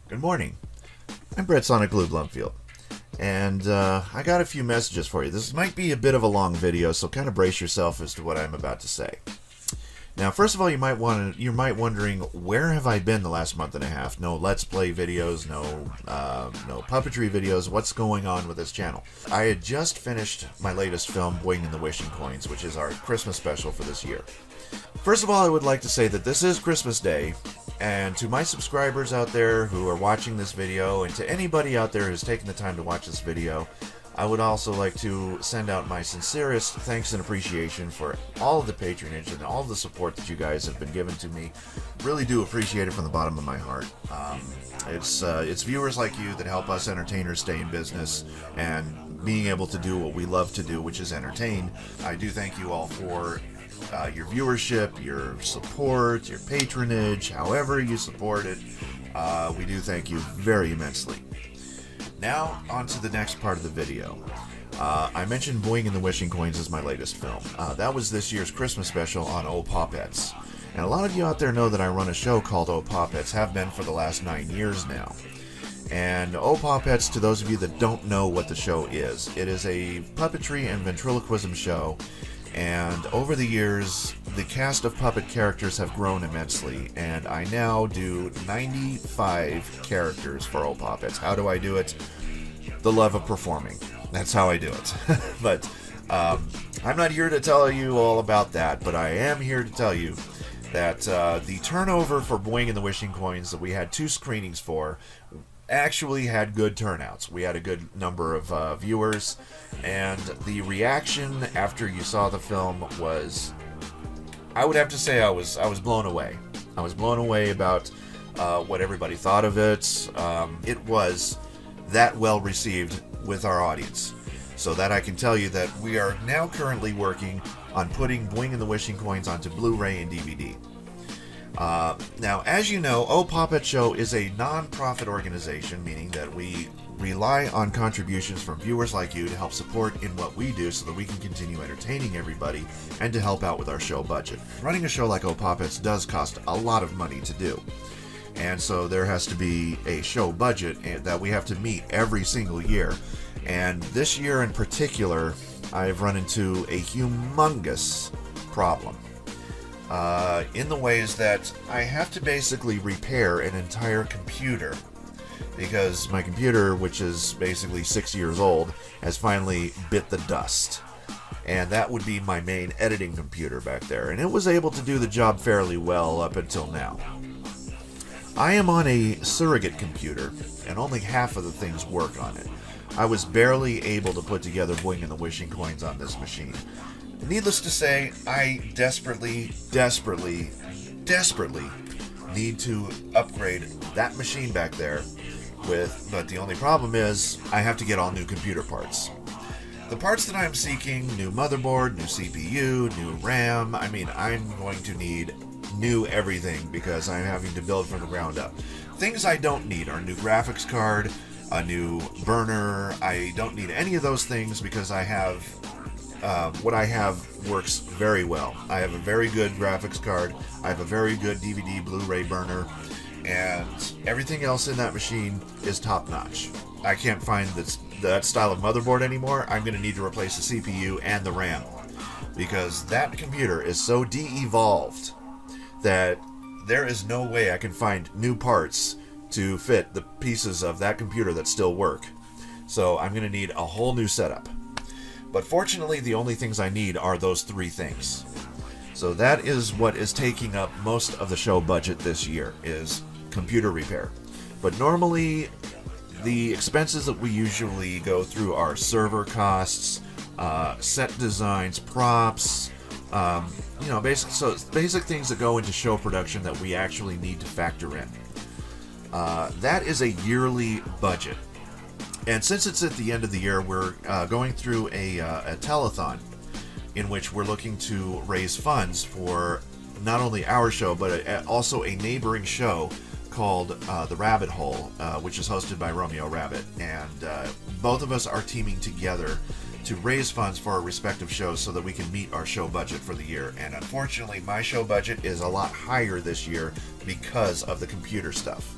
Good morning. I'm Brett Sonic Blue Blumfield, and I got a few messages for you. This might be a bit of a long video, so kind of brace yourself as to what I'm about to say. Now, first of all, you might wondering, where have I been the last month and a half? No Let's Play videos, no puppetry videos. What's going on with this channel? I had just finished my latest film, Boing and the Wishing Coins, which is our Christmas special for this year. First of all, I would like to say that this is Christmas Day, and to my subscribers out there who are watching this video, and to anybody out there who's taken the time to watch this video, I would also like to send out my sincerest thanks and appreciation for all of the patronage and all of the support that you guys have been giving to me. Really do appreciate it from the bottom of my heart. It's viewers like you that help us entertainers stay in business and being able to do what we love to do, which is entertain. I do thank you all for your viewership, your support, your patronage, however you support it. We do thank you very immensely. Now, on to the next part of the video. I mentioned Boing and the Wishing Coins is my latest film. That was this year's Christmas special on Pawpets. And a lot of you out there know that I run a show called Pawpets, have been for the last 9 years now. And Pawpets, to those of you that don't know what the show is, it is a puppetry and ventriloquism show. And over the years, the cast of puppet characters have grown immensely, and I now do 95 characters for Pawpets. How do I do it? The love of performing. That's how I do it. But I'm not here to tell you all about that, but I am here to tell you that the turnover for Boing and the Wishing Coins that we had 2 screenings for actually had good turnouts. We had a good number of viewers, and the reaction after you saw the film was, I would have to say, I was blown away. I was blown away about what everybody thought of it. It was that well received with our audience, so that I can tell you that we are now currently working on putting Boing and the Wishing Coins onto Blu-ray and DVD. Now, as you know, Pawpet Show is a non-profit organization, meaning that we rely on contributions from viewers like you to help support in what we do so that we can continue entertaining everybody and to help out with our show budget. Running a show like Pawpets does cost a lot of money to do, and so there has to be a show budget that we have to meet every single year. And this year in particular, I've run into a humongous problem. In the ways that I have to basically repair an entire computer, because my computer, which is basically 6 years old, has finally bit the dust. And that would be my main editing computer back there, and it was able to do the job fairly well up until now. I am on a surrogate computer, and only half of the things work on it. I was barely able to put together Boing and the Wishing Coins on this machine. Needless to say, I desperately need to upgrade that machine back there but the only problem is I have to get all new computer parts. The parts that I'm seeking, new motherboard, new CPU, new RAM, I mean, I'm going to need new everything because I'm having to build from the ground up. Things I don't need are a new graphics card, a new burner. I don't need any of those things because I have what I have works very well. I have a very good graphics card, I have a very good DVD Blu-ray burner, and everything else in that machine is top-notch. I can't find that style of motherboard anymore. I'm going to need to replace the CPU and the RAM, because that computer is so de-evolved that there is no way I can find new parts to fit the pieces of that computer that still work. So I'm going to need a whole new setup. But fortunately, the only things I need are those 3 things. So that is what is taking up most of the show budget this year, is computer repair. But normally, the expenses that we usually go through are server costs, set designs, props, basic things that go into show production that we actually need to factor in. That is a yearly budget. And since it's at the end of the year, we're going through a telethon in which we're looking to raise funds for not only our show, but also a neighboring show called The Rabbit Hole, which is hosted by Romeo Rabbit. And both of us are teaming together to raise funds for our respective shows so that we can meet our show budget for the year. And unfortunately, my show budget is a lot higher this year because of the computer stuff.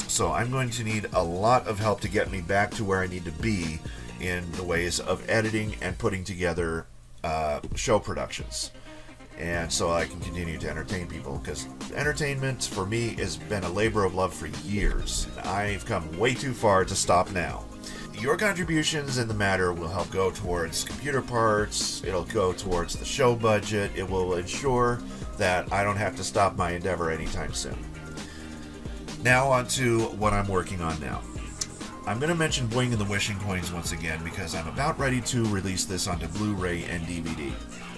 So I'm going to need a lot of help to get me back to where I need to be in the ways of editing and putting together show productions. And so I can continue to entertain people, because entertainment for me has been a labor of love for years. I've come way too far to stop now. Your contributions in the matter will help go towards computer parts, it'll go towards the show budget, it will ensure that I don't have to stop my endeavor anytime soon. Now on to what I'm working on now. I'm going to mention Bling and the Wishing Coins once again because I'm about ready to release this onto Blu-ray and DVD.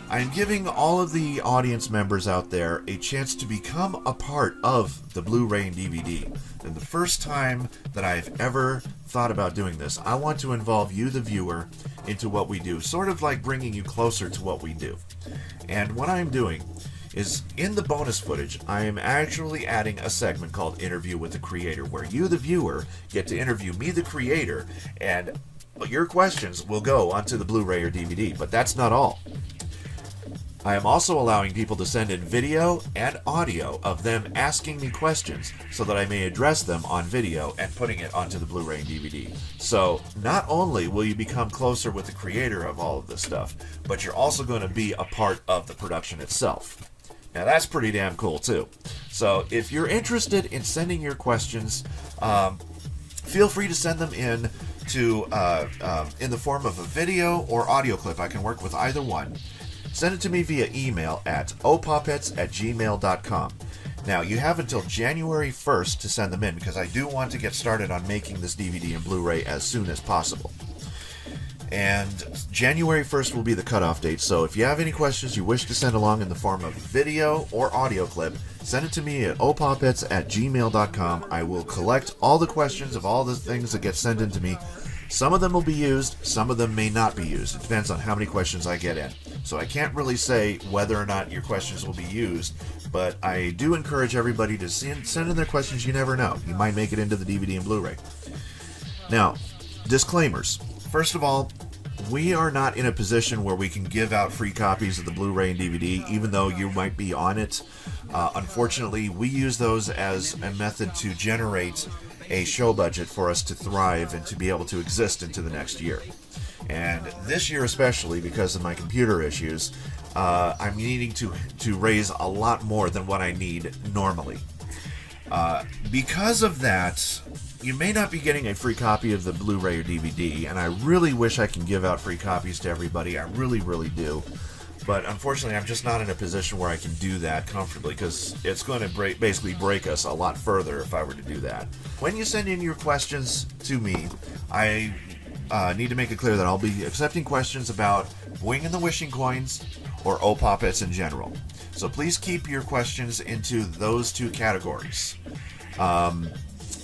I'm giving all of the audience members out there a chance to become a part of the Blu-ray and DVD. And the first time that I've ever thought about doing this, I want to involve you, the viewer, into what we do, sort of like bringing you closer to what we do. And what I'm doing is, in the bonus footage, I am actually adding a segment called Interview with the Creator, where you, the viewer, get to interview me, the creator, and your questions will go onto the Blu-ray or DVD. But that's not all. I am also allowing people to send in video and audio of them asking me questions so that I may address them on video and putting it onto the Blu-ray and DVD. So not only will you become closer with the creator of all of this stuff, but you're also going to be a part of the production itself. Now that's pretty damn cool too. So if you're interested in sending your questions, feel free to send them in to in the form of a video or audio clip. I can work with either one. Send it to me via email at ohpawpets@gmail.com. Now, you have until January 1st to send them in, because I do want to get started on making this DVD and Blu-ray as soon as possible. And January 1st will be the cutoff date, so if you have any questions you wish to send along in the form of video or audio clip, send it to me at ohpawpets@gmail.com. I will collect all the questions of all the things that get sent in to me. Some of them will be used, some of them may not be used. It depends on how many questions I get in. So I can't really say whether or not your questions will be used, but I do encourage everybody to send in their questions. You never know. You might make it into the DVD and Blu-ray. Now, disclaimers. First of all, we are not in a position where we can give out free copies of the Blu-ray and DVD, even though you might be on it. Unfortunately, we use those as a method to generate a show budget for us to thrive and to be able to exist into the next year. And this year especially, because of my computer issues, I'm needing to raise a lot more than what I need normally. Because of that, you may not be getting a free copy of the Blu-ray or DVD, and I really wish I can give out free copies to everybody. I really, really do. But unfortunately, I'm just not in a position where I can do that comfortably, because it's going to basically break us a lot further if I were to do that. When you send in your questions to me, I need to make it clear that I'll be accepting questions about Wing and the Wishing Coins or ohpawpets in general. So please keep your questions into those two categories.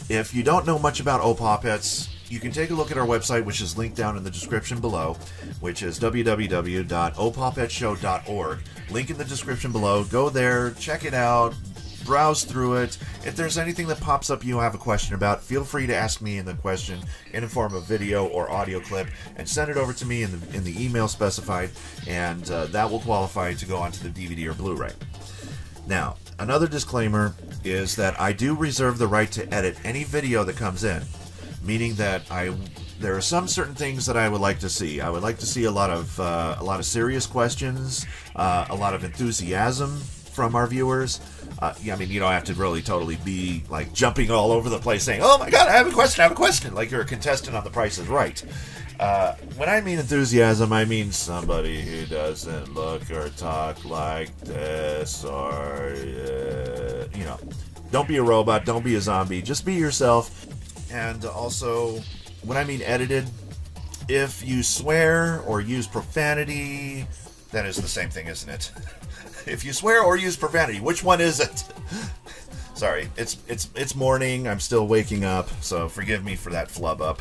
If you don't know much about ohpawpets, you can take a look at our website, which is linked down in the description below, which is www.ohpawpetshow.org. Link in the description below. Go there, check it out, browse through it. If there's anything that pops up you have a question about, feel free to ask me in the question in the form of video or audio clip, and send it over to me in the email specified, and that will qualify to go onto the DVD or Blu-ray. Now, another disclaimer is that I do reserve the right to edit any video that comes in, meaning that there are some certain things that I would like to see. I would like to see a lot of serious questions, a lot of enthusiasm from our viewers. Yeah, I mean, you don't have to really totally be like jumping all over the place saying, "Oh my God, I have a question," like you're a contestant on The Price is Right. When I mean enthusiasm, I mean somebody who doesn't look or talk like this, or don't be a robot, don't be a zombie, just be yourself. And also, when I mean edited, if you swear or use profanity, that is the same thing, isn't it? If you swear or use profanity, which one is it? Sorry, it's morning, I'm still waking up, so forgive me for that flub up.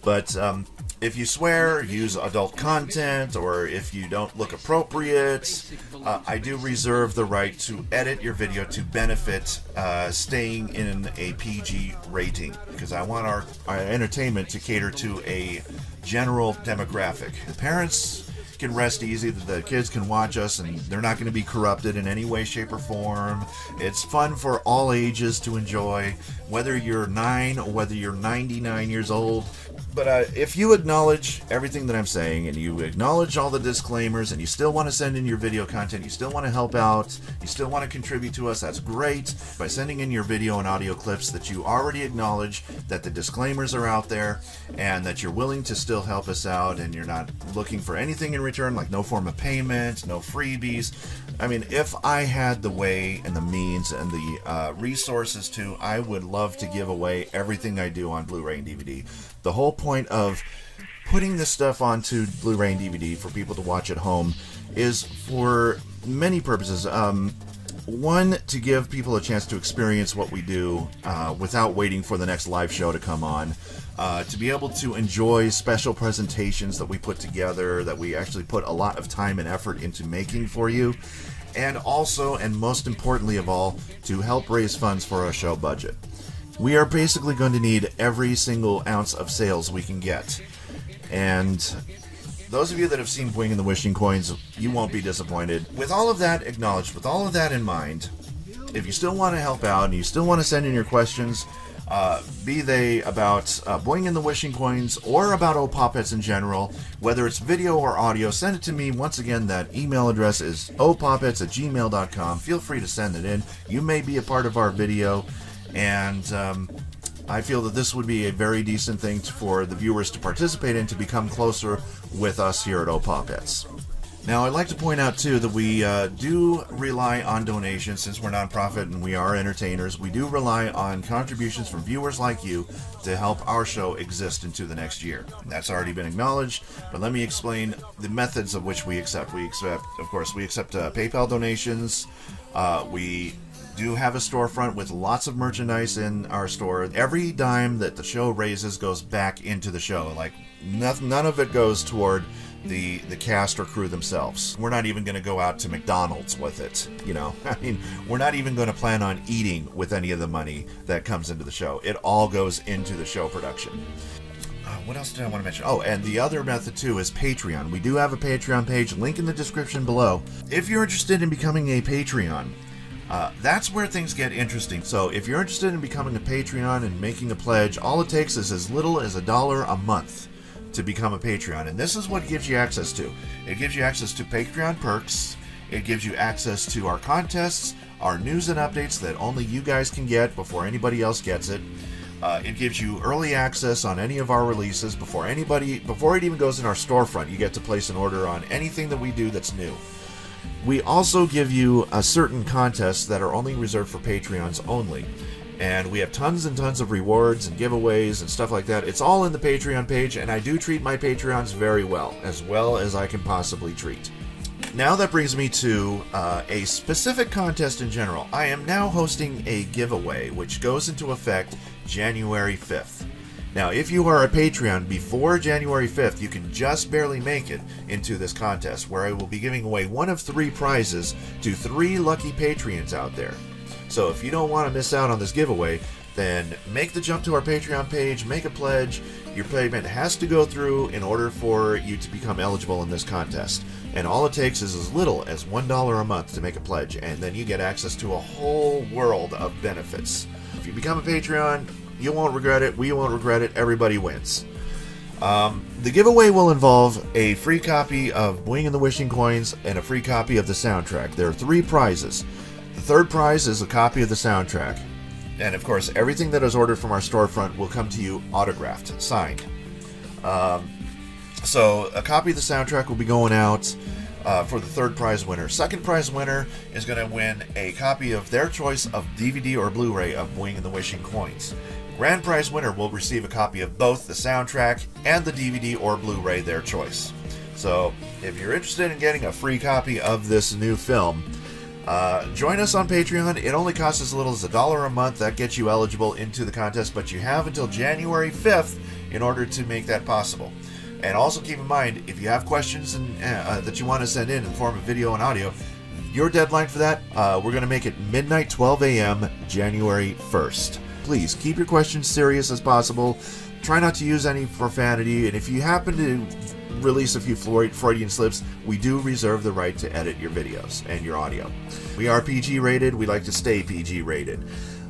But if you swear, use adult content, or if you don't look appropriate, I do reserve the right to edit your video to benefit staying in a PG rating, because I want our entertainment to cater to a general demographic. The parents can rest easy, that the kids can watch us and they're not going to be corrupted in any way, shape, or form. It's fun for all ages to enjoy, whether you're 9 or whether you're 99 years old. But if you acknowledge everything that I'm saying, and you acknowledge all the disclaimers, and you still want to send in your video content, you still want to help out, you still want to contribute to us, that's great. By sending in your video and audio clips that you already acknowledge that the disclaimers are out there, and that you're willing to still help us out, and you're not looking for anything in return, like no form of payment, no freebies. I mean, if I had the way and the means and the resources to, I would love to give away everything I do on Blu-ray and DVD. The whole point of putting this stuff onto Blu-ray and DVD for people to watch at home is for many purposes. One, to give people a chance to experience what we do without waiting for the next live show to come on. To be able to enjoy special presentations that we put together, that we actually put a lot of time and effort into making for you. And also, and most importantly of all, to help raise funds for our show budget. We are basically going to need every single ounce of sales we can get. And those of you that have seen Boing and the Wishing Coins, you won't be disappointed. With all of that acknowledged, with all of that in mind, if you still want to help out and you still want to send in your questions, be they about Boing and the Wishing Coins or about ohpawpets in general, whether it's video or audio, send it to me. Once again, that email address is ohpawpets@gmail.com. Feel free to send it in. You may be a part of our video. And I feel that this would be a very decent thing for the viewers to participate in, to become closer with us here at ohpawpets. Now, I'd like to point out, too, that we do rely on donations. Since we're nonprofit and we are entertainers, we do rely on contributions from viewers like you to help our show exist into the next year. And that's already been acknowledged, but let me explain the methods of which we accept. We accept PayPal donations. We do have a storefront with lots of merchandise in our store. Every dime that the show raises goes back into the show. Like, none of it goes toward the cast or crew themselves. We're not even going to go out to McDonald's with it, you know. I mean, we're not even going to plan on eating with any of the money that comes into the show. It all goes into the show production. What else did I want to mention? Oh, and the other method, too, is Patreon. We do have a Patreon page, link in the description below. If you're interested in becoming a Patreon, that's where things get interesting. So if you're interested in becoming a Patreon and making a pledge, all it takes is as little as $1 a month to become a Patreon. And this is what it gives you access to. It gives you access to Patreon perks. It gives you access to our contests, our news and updates that only you guys can get before anybody else gets it. It gives you early access on any of our releases before it even goes in our storefront. You get to place an order on anything that we do that's new. We also give you certain contests that are only reserved for Patreons only. And we have tons and tons of rewards and giveaways and stuff like that. It's all in the Patreon page, and I do treat my Patreons very well as I can possibly treat. Now that brings me to a specific contest in general. I am now hosting a giveaway, which goes into effect January 5th. Now, if you are a Patreon before January 5th, you can just barely make it into this contest, where I will be giving away one of 3 prizes to 3 lucky Patreons out there. So if you don't want to miss out on this giveaway, then make the jump to our Patreon page, make a pledge. Your payment has to go through in order for you to become eligible in this contest. And all it takes is as little as $1 a month to make a pledge, and then you get access to a whole world of benefits. If you become a Patreon, you won't regret it, we won't regret it, everybody wins. The giveaway will involve a free copy of Boing and the Wishing Coins and a free copy of the soundtrack. There are 3 prizes. The third prize is a copy of the soundtrack. And of course, everything that is ordered from our storefront will come to you autographed, signed. So a copy of the soundtrack will be going out for the third prize winner. Second prize winner is going to win a copy of their choice of DVD or Blu-ray of Boing and the Wishing Coins. Grand prize winner will receive a copy of both the soundtrack and the DVD or Blu-ray, their choice. So if you're interested in getting a free copy of this new film, join us on Patreon. It only costs as little as $1 a month. That gets you eligible into the contest, but you have until January 5th in order to make that possible. And also keep in mind, if you have questions that you want to send in the form of video and audio, your deadline for that, we're going to make it midnight, 12 a.m., January 1st. Please keep your questions serious as possible. Try not to use any profanity, and if you happen to release a few Freudian slips, we do reserve the right to edit your videos and your audio. We are PG rated. We like to stay PG rated.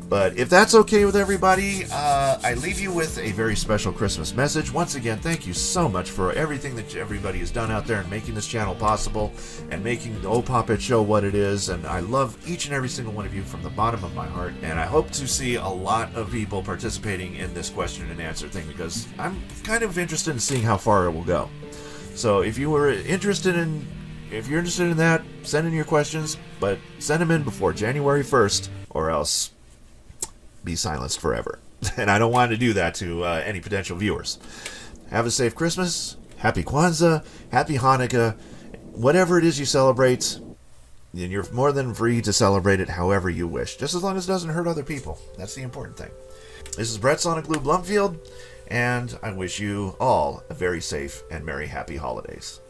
But if that's okay with everybody, I leave you with a very special Christmas message. Once again, thank you so much for everything that everybody has done out there and making this channel possible and making the ohpawpets show what it is. And I love each and every single one of you from the bottom of my heart. And I hope to see a lot of people participating in this question and answer thing, because I'm kind of interested in seeing how far it will go. So if you're interested in that, send in your questions, but send them in before January 1st, or else be silenced forever. And I don't want to do that to any potential viewers. Have a safe Christmas, happy Kwanzaa, happy Hanukkah, whatever it is you celebrate, and you're more than free to celebrate it however you wish, just as long as it doesn't hurt other people. That's the important thing. This is Brett Sonic Blue Blumfield, and I wish you all a very safe and merry happy holidays.